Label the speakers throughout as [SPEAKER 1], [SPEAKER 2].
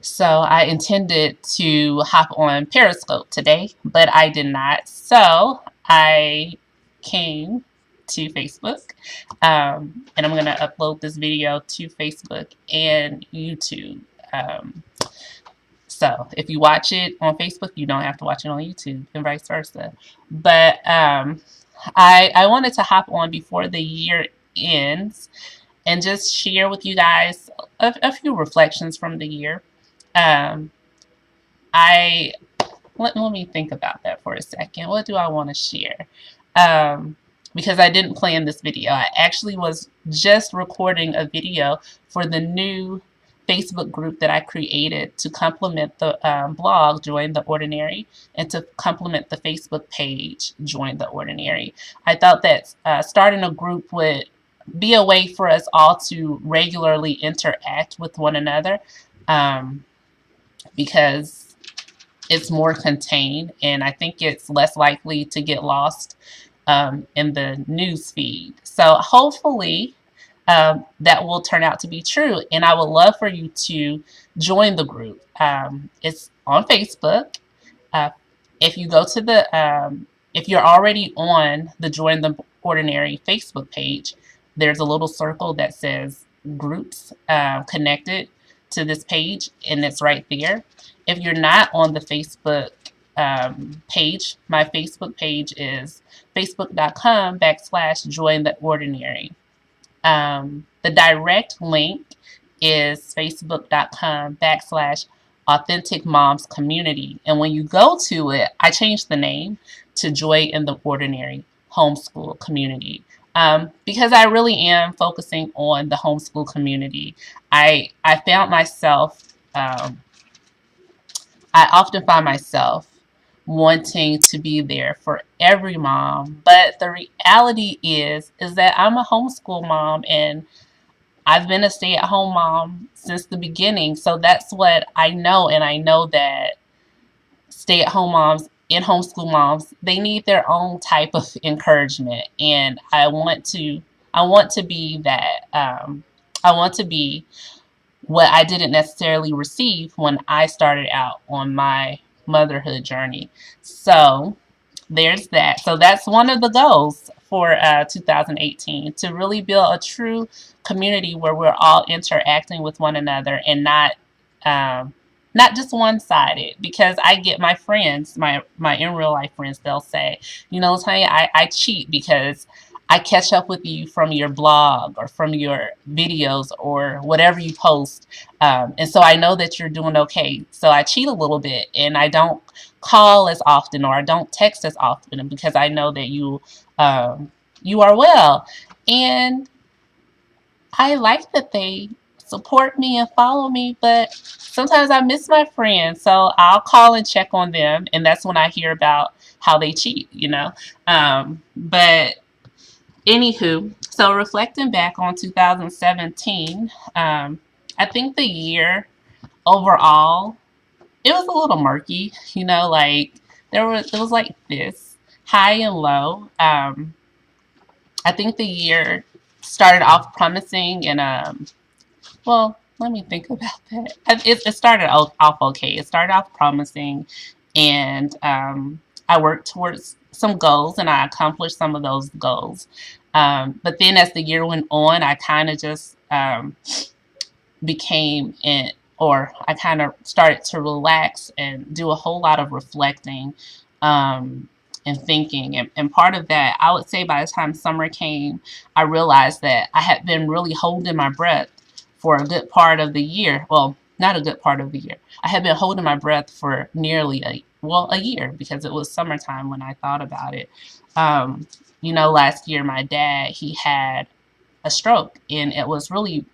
[SPEAKER 1] So I intended to hop on Periscope today, but I did not. So I came to Facebook, and I'm going to upload this video to Facebook and YouTube. Um, so if you watch it on Facebook, you don't have to watch it on YouTube, and vice versa. But I wanted to hop on before the year ends and just share with you guys a few reflections from the year. Um, I let me think about that for a second. What do I want to share? Um, because I didn't plan this video. I actually was just recording a video for the new Facebook group that I created to complement the blog Join the Ordinary and to complement the Facebook page Join the Ordinary. I thought that starting a group would be a way for us all to regularly interact with one another, um, because it's more contained, and I think it's less likely to get lost in the news feed. So hopefully that will turn out to be true, and I would love for you to join the group. It's on Facebook. Uh, if you go to if you're already on the Join the Ordinary Facebook page, there's a little circle that says groups connected to this page, and it's right there. If you're not on the Facebook page, my Facebook page is facebook.com/join the ordinary. The direct link is facebook.com/authentic moms community. And when you go to it, I changed the name to Joy in the Ordinary Homeschool Community. Because I really am focusing on the homeschool community. I found myself, I often find myself wanting to be there for every mom, but the reality is that I'm a homeschool mom, and I've been a stay-at-home mom since the beginning. So that's what I know, and I know that stay-at-home moms and homeschool moms, they need their own type of encouragement, and I want to be that. I want to be what I didn't necessarily receive when I started out on my motherhood journey. So there's that. So that's one of the goals for 2018, to really build a true community where we're all interacting with one another and um, not just one-sided. Because I get my friends, my in real life friends, they'll say, Tanya, I cheat because I catch up with you from your blog or from your videos or whatever you post. And so I know that you're doing okay. So I cheat a little bit, and I don't call as often, or I don't text as often, because I know that you are well. And I like that they support me and follow me, but sometimes I miss my friends, so I'll call and check on them, and that's when I hear about how they cheat. But anywho, so reflecting back on 2017, I think the year overall, it was a little murky, like it was like this high and low. I think the year started off promising, and well, let me think about that. It started off okay. It started off promising, and I worked towards some goals, and I accomplished some of those goals. But then as the year went on, I kind of just became in, or I kind of started to relax and do a whole lot of reflecting and thinking. And part of that, I would say by the time summer came, I realized that I had been really holding my breath for a good part of the year. Well, not a good part of the year. I had been holding my breath for nearly a year, because it was summertime when I thought about it. Last year my dad, he had a stroke, and it was really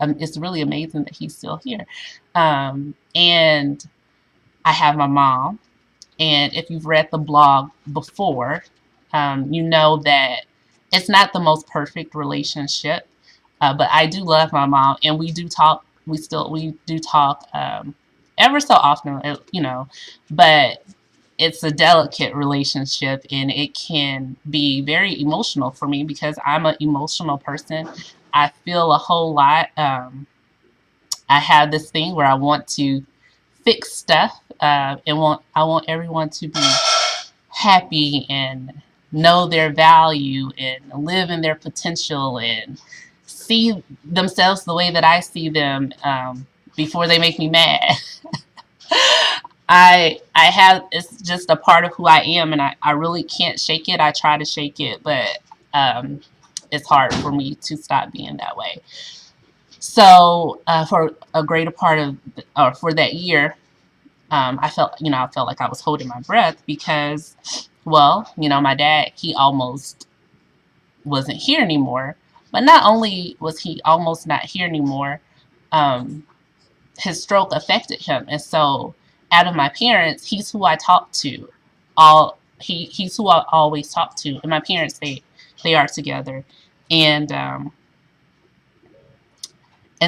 [SPEAKER 1] it's really amazing that he's still here. And I have my mom, and if you've read the blog before, you know that it's not the most perfect relationship, but I do love my mom, and we do talk. We do talk ever so often, but it's a delicate relationship, and it can be very emotional for me because I'm an emotional person. I feel a whole lot. I have this thing where I want to fix stuff, and I want everyone to be happy and know their value and live in their potential and see themselves the way that I see them, before they make me mad. I have, it's just a part of who I am, and I really can't shake it. I try to shake it, but um, it's hard for me to stop being that way. So for a greater part of, or for that year, I felt like I was holding my breath because, well, my dad, he almost wasn't here anymore. But not only was he almost not here anymore, um, his stroke affected him, and so out of my parents, he's who I talk to. He's who I always talk to, and my parents, they are together, and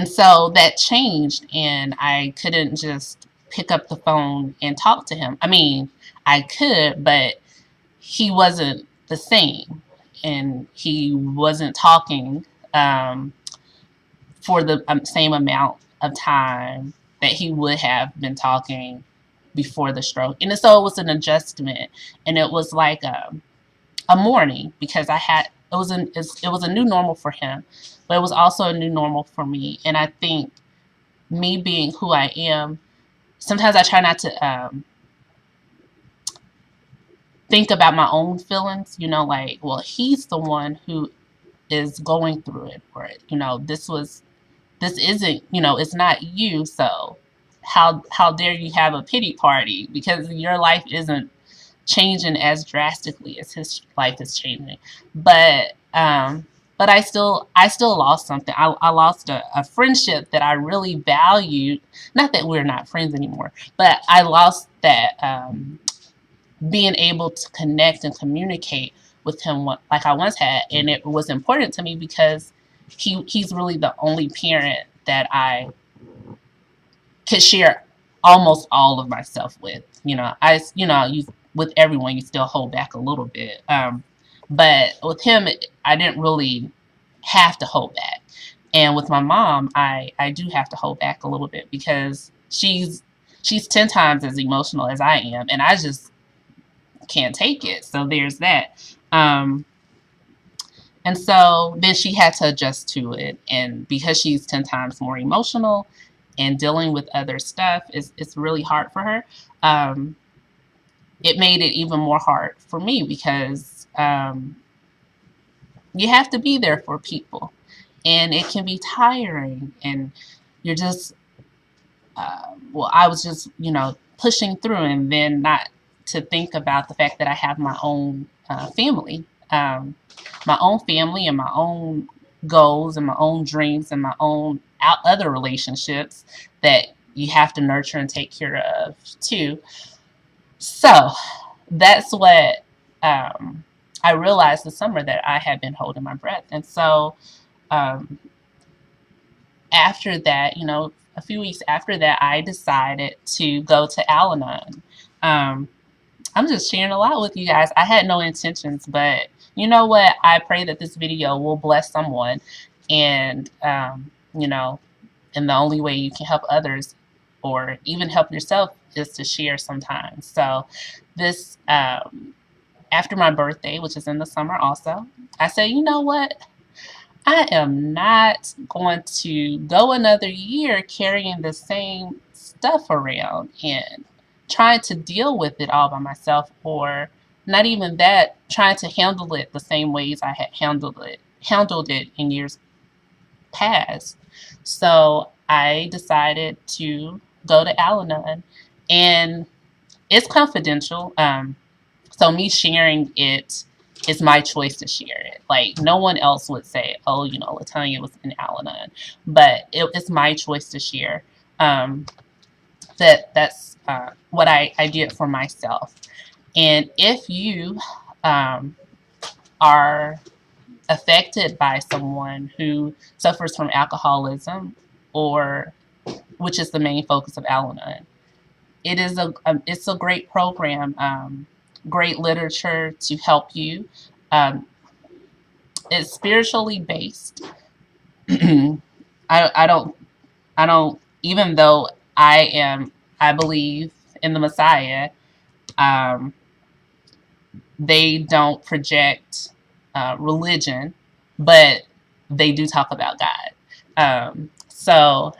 [SPEAKER 1] so that changed, and I couldn't just pick up the phone and talk to him. I mean, I could, but he wasn't the same, and he wasn't talking, um, for the same amount of time that he would have been talking before the stroke. And so it was an adjustment, and it was like a mourning because it was a new normal for him, but it was also a new normal for me. And I think me being who I am, sometimes I try not to think about my own feelings. Like, well, he's the one who is going through it, or this isn't, it's not you, so how dare you have a pity party because your life isn't changing as drastically as his life is changing. But I still lost something. I lost a friendship that I really valued. Not that we're not friends anymore, but I lost that, being able to connect and communicate with him like I once had, and it was important to me because he's really the only parent that I could share almost all of myself with. With everyone you still hold back a little bit, but with him I didn't really have to hold back, and with my mom I do have to hold back a little bit because she's 10 times as emotional as I am, and I just can't take it. So there's that. And so then she had to adjust to it. And because she's 10 times more emotional and dealing with other stuff, it's really hard for her. It made it even more hard for me because you have to be there for people. And it can be tiring. And you're just, I was just, pushing through, and then not to think about the fact that I have my own family. My own family and my own goals and my own dreams and my own other relationships that you have to nurture and take care of too. So that's what I realized this summer, that I had been holding my breath. And so um, after that, a few weeks after that, I decided to go to Al Anon. Um, I'm just sharing a lot with you guys. I had no intentions, but you know what? I pray that this video will bless someone. And, and the only way you can help others or even help yourself is to share sometimes. So this, after my birthday, which is in the summer also, I said, you know what? I am not going to go another year carrying the same stuff around and trying to deal with it all by myself, or not even that, trying to handle it the same ways I had handled it in years past. So I decided to go to Al Anon, and it's confidential. So me sharing it is my choice to share it. Like, no one else would say, oh, LaTanya was in Al Anon, but it's my choice to share. That's what I did for myself. And if you are affected by someone who suffers from alcoholism, or which is the main focus of Al Anon, it's a great program, great literature to help you. It's spiritually based. I don't even though I believe in the Messiah, um, they don't project religion, but they do talk about God. So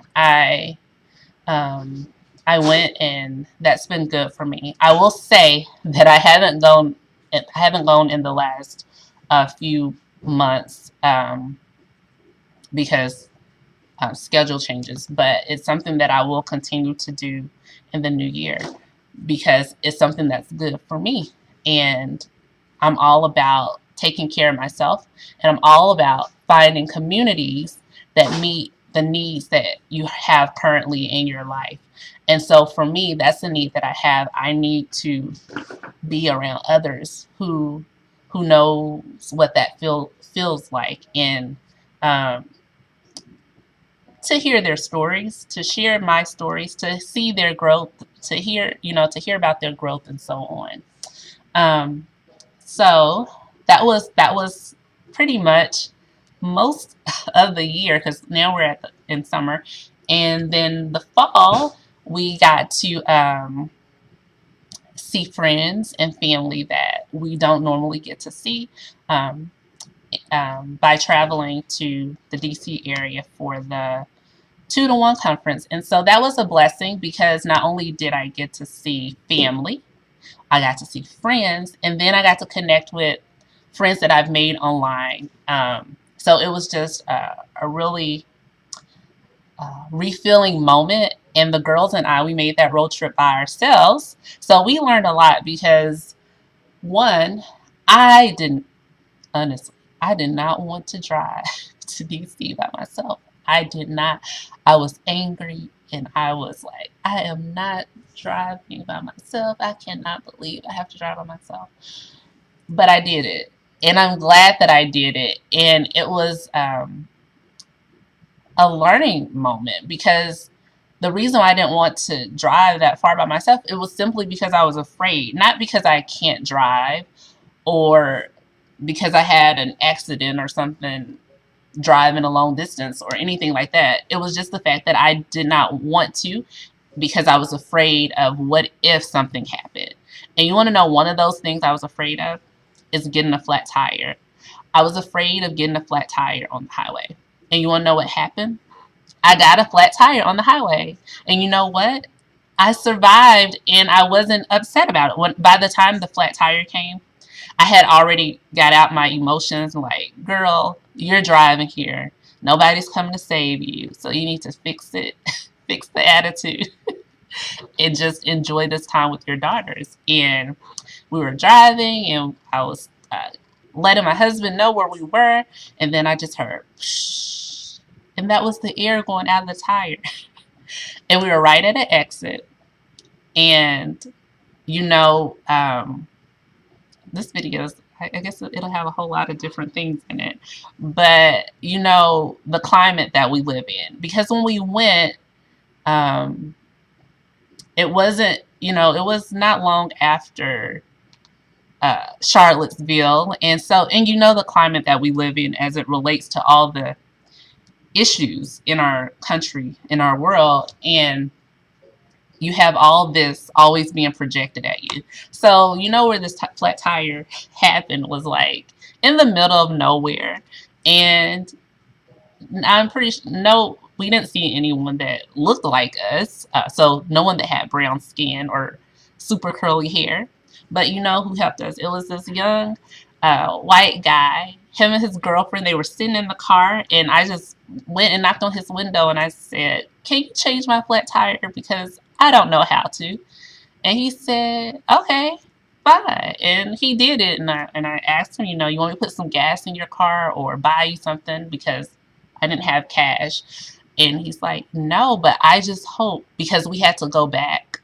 [SPEAKER 1] um, I went, and that's been good for me. I will say that I haven't gone. I haven't gone in the last few months because schedule changes, but it's something that I will continue to do in the new year because it's something that's good for me. And I'm all about taking care of myself, and I'm all about finding communities that meet the needs that you have currently in your life. And so for me, that's the need that I have. I need to be around others who knows what that feels like, and um, to hear their stories, to share my stories, to see their growth, to hear about their growth and so on. Um, so that was pretty much most of the year because now we're in summer, and then the fall we got to see friends and family that we don't normally get to see. Um, by traveling to the DC area for the 2-to-1 conference. And so that was a blessing because not only did I get to see family, I got to see friends, and then I got to connect with friends that I've made online. So it was just a really refilling moment. And the girls and I, we made that road trip by ourselves. So we learned a lot because, one, I didn't, honestly, I did not want to drive to DC by myself. I did not. I was angry and I was like, I am not driving by myself. I cannot believe I have to drive by myself. But I did it. And I'm glad that I did it. And it was a learning moment because the reason why I didn't want to drive that far by myself, it was simply because I was afraid. Not because I can't drive or because I had an accident or something driving a long distance or anything like that. It was just the fact that I did not want to because I was afraid of what if something happened. And you want to know one of those things I was afraid of is getting a flat tire. I was afraid of getting a flat tire on the highway. And you want to know what happened? I got a flat tire on the highway. And you know what? I survived and I wasn't upset about it. By the time the flat tire came, I had already got out my emotions like, girl, you're driving here. Nobody's coming to save you. So you need to fix it, fix the attitude, and just enjoy this time with your daughters. And we were driving, and I was letting my husband know where we were. And then I just heard, shh. And that was the air going out of the tire. And we were right at an exit. And, you know, this video is, I guess it'll have a whole lot of different things in it. But, you know, the climate that we live in. Because when we went, it wasn't, you know, it was not long after Charlottesville. And so, and you know, the climate that we live in as it relates to all the issues in our country, in our world. And you have all this always being projected at you. So, you know, where this flat tire happened was like in the middle of nowhere. And I'm pretty sure, no, we didn't see anyone that looked like us. So, no one that had brown skin or super curly hair. But you know who helped us? It was this young white guy. Him and his girlfriend, they were sitting in the car, and I just went and knocked on his window and I said, "Can you change my flat tire? Because I don't know how to." And he said, "Okay, fine." And he did it. And I asked him, you know, you want me to put some gas in your car or buy you something because I didn't have cash. And he's like, "No, but I just hope," because we had to go back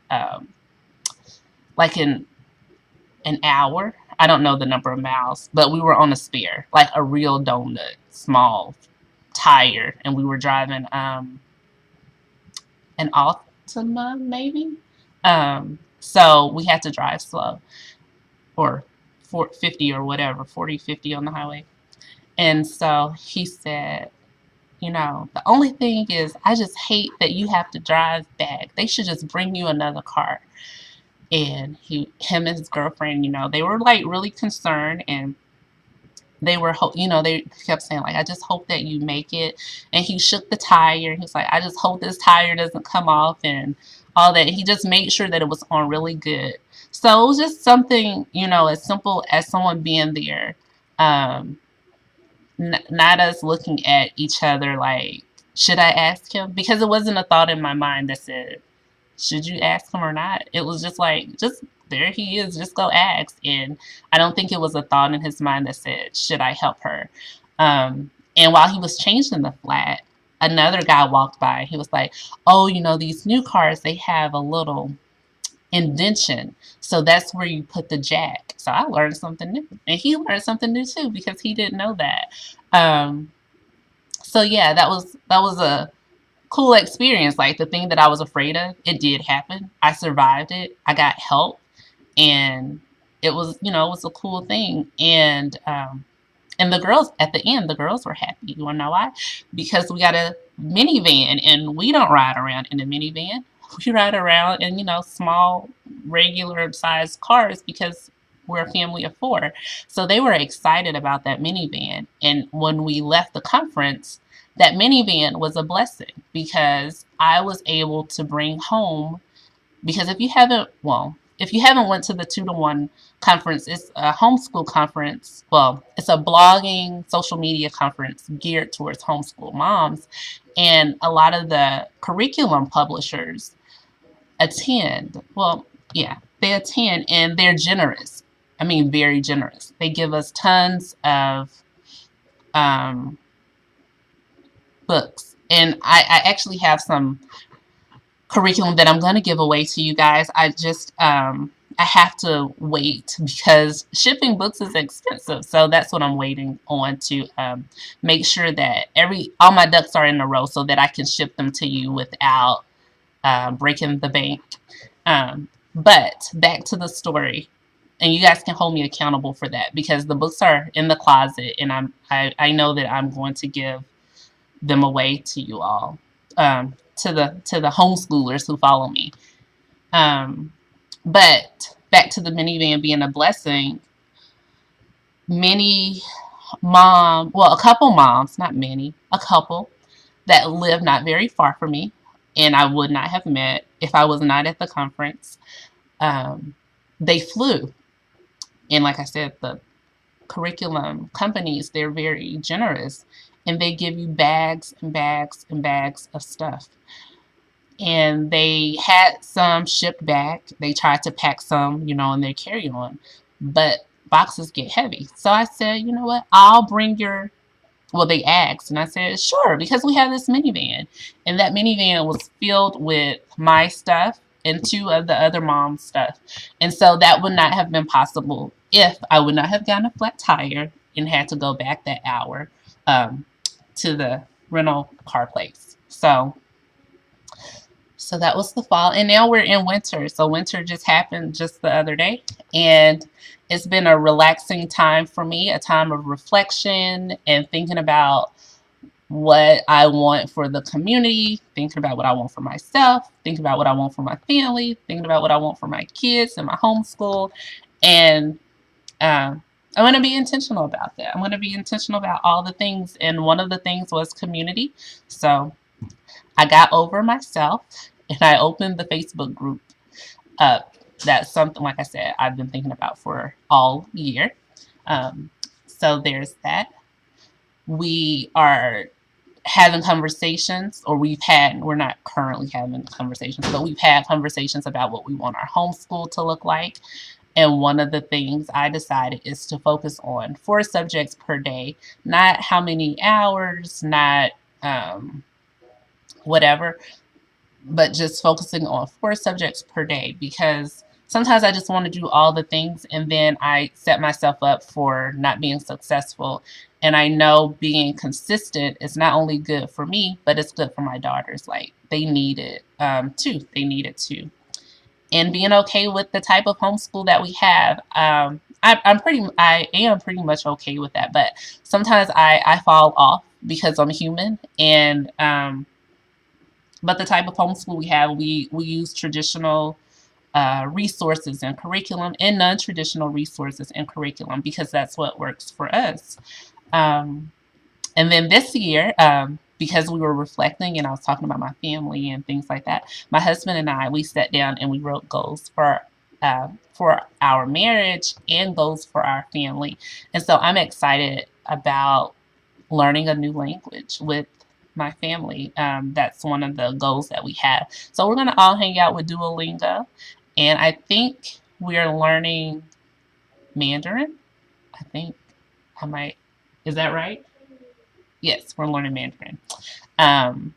[SPEAKER 1] like in an hour. I don't know the number of miles, but we were on a spare, like a real donut, small tire, and we were driving an Altima, maybe. So we had to drive slow, or 50 or whatever, 40, 50 on the highway. And so he said, The only thing is, I just hate that you have to drive back. They should just bring you another car. And him and his girlfriend, they were like really concerned, and they were, they kept saying like, I just hope that you make it. And he shook the tire. He was like, I just hope this tire doesn't come off and all that. He just made sure that it was on really good. So it was just something, as simple as someone being there. Um, Not us looking at each other like, should I ask him? Because it wasn't a thought in my mind that said, should you ask him or not? It was just like, just there he is, just go ask. And I don't think it was a thought in his mind that said, should I help her? And while he was changing the flat, another guy walked by. He was like, oh, these new cars, they have a little indention. So that's where you put the jack. So I learned something new. And he learned something new too, because he didn't know that. Um, so yeah, that was a cool experience. Like, the thing that I was afraid of, it did happen. I survived it. I got help, and it was a cool thing. And the girls at the end, the girls were happy. You wanna know why? Because we got a minivan, and we don't ride around in a minivan. We ride around in, small, regular sized cars, because we're a family of four. So they were excited about that minivan. And when we left the conference, that minivan was a blessing, because I was able to bring home, because if you haven't went to the 2-to-1 conference, it's a homeschool conference. Well, it's a blogging social media conference geared towards homeschool moms. And a lot of the curriculum publishers attend. Well, yeah, they attend, and they're generous. I mean, very generous. They give us tons of um, books. And I actually have some curriculum that I'm going to give away to you guys. I have to wait, because shipping books is expensive. So that's what I'm waiting on, to make sure that all my ducks are in a row, so that I can ship them to you without breaking the bank. But back to the story, and you guys can hold me accountable for that, because the books are in the closet, and I know that I'm going to give them away to you all, to the homeschoolers who follow me. But back to the minivan being a blessing. A couple moms, not many, a couple that live not very far from me, and I would not have met if I was not at the conference. Um, they flew, and like I said, the curriculum companies, they're very generous, and they give you bags and bags and bags of stuff. And they had some shipped back. They tried to pack some, in their carry-on, but boxes get heavy. So I said, you know what? I'll bring your. Well, they asked, and I said, sure, because we have this minivan. And that minivan was filled with my stuff and two of the other mom's stuff. And so that would not have been possible if I would not have gotten a flat tire and had to go back that hour to the rental car place. So that was the fall, and now we're in winter. So winter just happened just the other day, and it's been a relaxing time for me, a time of reflection and thinking about what I want for the community, thinking about what I want for myself, thinking about what I want for my family, thinking about what I want for my kids and my homeschool. And I'm going to be intentional about that. I'm going to be intentional about all the things. And one of the things was community. So I got over myself, and I opened the Facebook group up. That's something, like I said, I've been thinking about for all year. So there's that. We are having conversations, or we're not currently having conversations, but we've had conversations about what we want our homeschool to look like. And one of the things I decided is to focus on 4 subjects per day, not how many hours, not whatever, but just focusing on 4 subjects per day, because sometimes I just want to do all the things, and then I set myself up for not being successful. And I know being consistent is not only good for me, but it's good for my daughters. Like, they need it too. They need it too. And being okay with the type of homeschool that we have. I am pretty much okay with that, but sometimes I fall off because I'm human. And but the type of homeschool we have, we use traditional resources and curriculum and non-traditional resources and curriculum because that's what works for us. Um, and then this year, because we were reflecting and I was talking about my family and things like that, my husband and I, we sat down and we wrote goals for our marriage and goals for our family. And so I'm excited about learning a new language with my family. That's one of the goals that we have. So we're going to all hang out with Duolingo. And I think we're learning Mandarin. I think I might. Is that right? Yes, we're learning Mandarin. Um,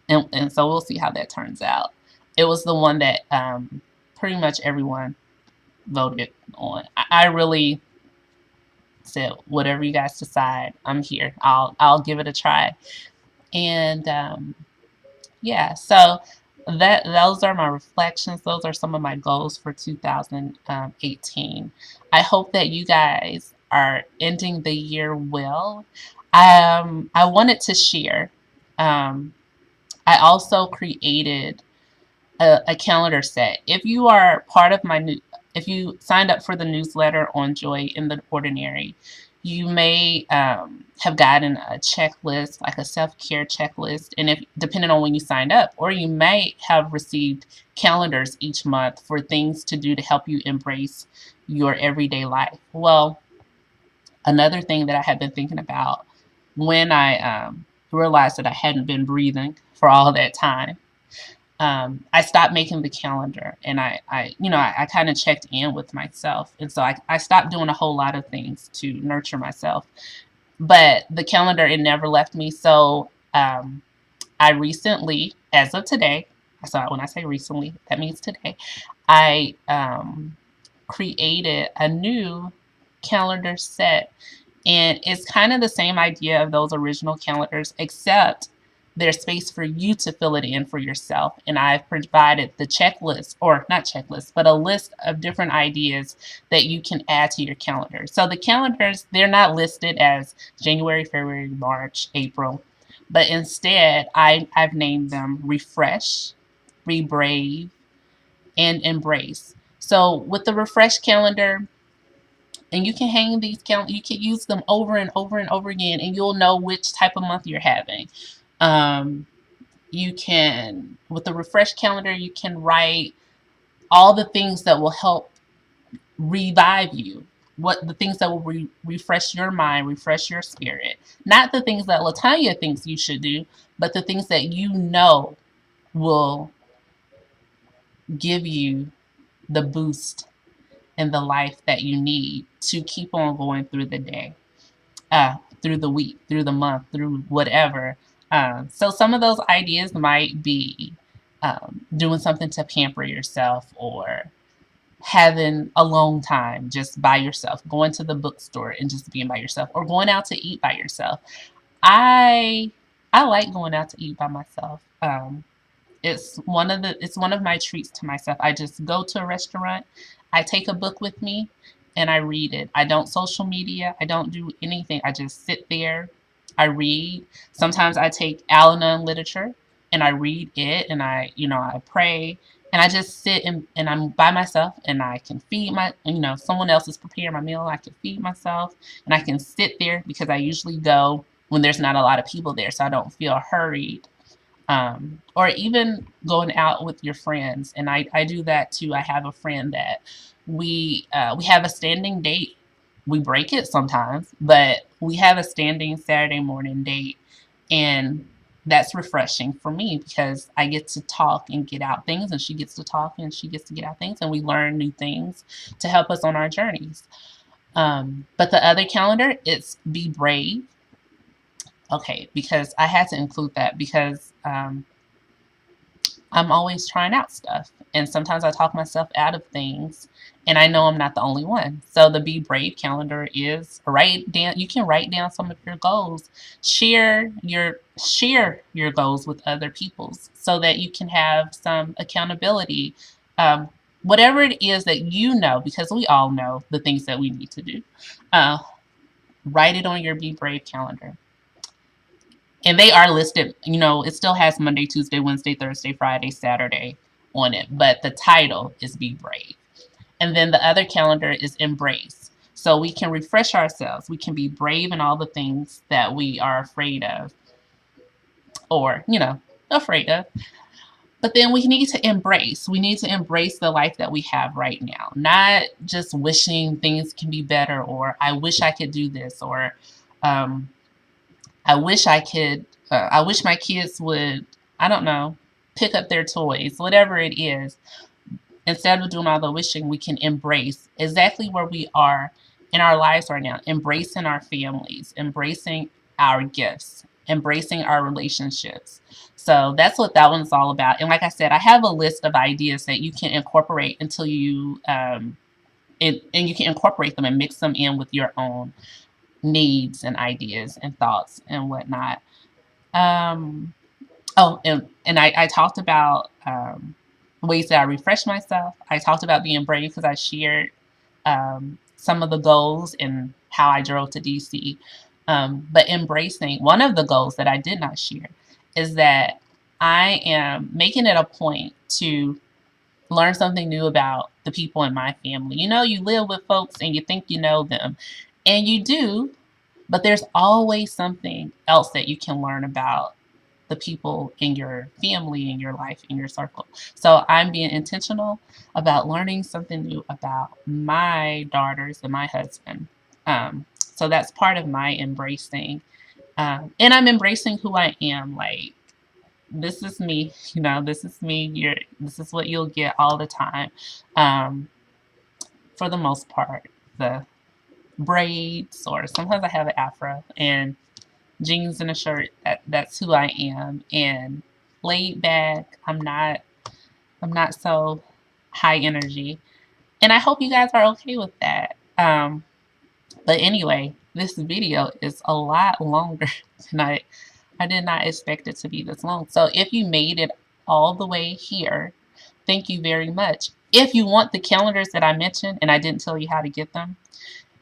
[SPEAKER 1] and so we'll see how that turns out. It was the one that pretty much everyone voted on. I really said, whatever you guys decide, I'm here. I'll give it a try. And yeah, so those are my reflections. Those are some of my goals for 2018. I hope that you guys are ending the year well. I wanted to share. Um, I also created a calendar set. If you are part of my new, if you signed up for the newsletter on Joy in the Ordinary, you may have gotten a checklist, like a self-care checklist, and if depending on when you signed up, or you may have received calendars each month for things to do to help you embrace your everyday life. Well, another thing that I had been thinking about when I realized that I hadn't been breathing for all that time, I stopped making the calendar and I kind of checked in with myself. And so I stopped doing a whole lot of things to nurture myself. But the calendar, it never left me. So I recently, as of today, so when I say recently, that means today, I created a new calendar set. And it's kind of the same idea of those original calendars, except there's space for you to fill it in for yourself. And I've provided the checklist, or not checklist, but a list of different ideas that you can add to your calendar. So the calendars, they're not listed as January, February, March, April, but instead I've named them Refresh, Rebrave, and Embrace. So with the Refresh calendar, and you can hang these you can use them over and over and over again, and you'll know which type of month you're having. Um, you can, with the refresh calendar, you can write all the things that will help revive you. What the things that will refresh your mind, refresh your spirit. Not the things that Latanya thinks you should do, but the things that you know will give you the boost and the life that you need to keep on going through the day, through the week, through the month, through whatever. So some of those ideas might be doing something to pamper yourself, or having alone time just by yourself, going to the bookstore and just being by yourself, or going out to eat by yourself. I I like going out to eat by myself. It's one of my treats to myself. I just go to a restaurant, I take a book with me, and I read it. I don't social media, I don't do anything. I just sit there, I read. Sometimes I take Al-Anon literature and I read it, and I pray, and I just sit and I'm by myself, and I can feed someone else is preparing my meal. I can feed myself, and I can sit there because I usually go when there's not a lot of people there, so I don't feel hurried. Or even going out with your friends. And I do that too. I have a friend that we have a standing date. We break it sometimes, but we have a standing Saturday morning date, and that's refreshing for me because I get to talk and get out things, and she gets to talk and she gets to get out things, and we learn new things to help us on our journeys. But the other calendar, it's Be Brave. Okay, because I had to include that because I'm always trying out stuff. And sometimes I talk myself out of things, and I know I'm not the only one. So the Be Brave calendar is write down, you can write down some of your goals. Share your goals with other people's so that you can have some accountability. Um, Whatever it is that you know, because we all know the things that we need to do. Uh, Write it on your Be Brave calendar. And they are listed, it still has Monday, Tuesday, Wednesday, Thursday, Friday, Saturday on it, but the title is Be Brave. And then the other calendar is Embrace. So we can refresh ourselves. We can be brave in all the things that we are afraid of, or, afraid of. But then we need to embrace. We need to embrace the life that we have right now, not just wishing things can be better, or I wish I could do this, or um, I wish I could, I wish my kids would, I don't know, pick up their toys, whatever it is. Instead of doing all the wishing, we can embrace exactly where we are in our lives right now, embracing our families, embracing our gifts, embracing our relationships. So that's what that one's all about. And like I said, I have a list of ideas that you can incorporate until you, and you can incorporate them and mix them in with your own needs and ideas and thoughts and whatnot. Um, and I talked about ways that I refresh myself. I talked about being brave because I shared some of the goals and how I drove to DC. But embracing, one of the goals that I did not share is that I am making it a point to learn something new about the people in my family. You live with folks and you think you know them, and you do, but there's always something else that you can learn about the people in your family, in your life, in your circle. So I'm being intentional about learning something new about my daughters and my husband. So that's part of my embracing. And I'm embracing who I am. Like, this is me, this is me. This is what you'll get all the time. For the most part, the braids, or sometimes I have an afro and jeans and a shirt. That's who I am. And laid back. I'm not so high energy. And I hope you guys are okay with that. But anyway, this video is a lot longer than I did not expect it to be this long. So if you made it all the way here, thank you very much. If you want the calendars that I mentioned and I didn't tell you how to get them,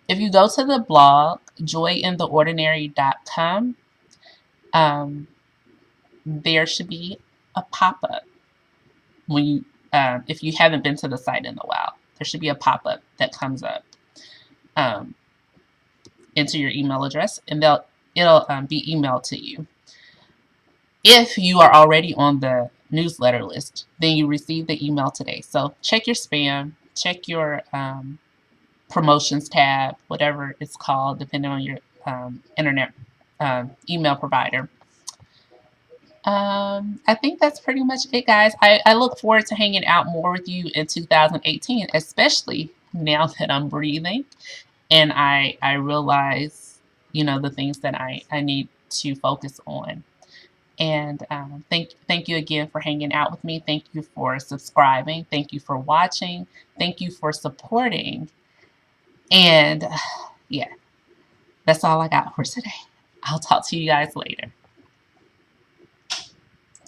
[SPEAKER 1] if you go to the blog joyintheordinary.com, there should be a pop-up when you if you haven't been to the site in a while. There should be a pop-up that comes up into your email address, and it'll be emailed to you. If you are already on the newsletter list, then you receive the email today. So check your spam, check your promotions tab, whatever it's called, depending on your internet email provider. I think that's pretty much it, guys. I look forward to hanging out more with you in 2018, especially now that I'm breathing and I realize, the things that I need to focus on. And thank you again for hanging out with me. Thank you for subscribing. Thank you for watching. Thank you for supporting. And yeah, that's all I got for today. I'll talk to you guys later.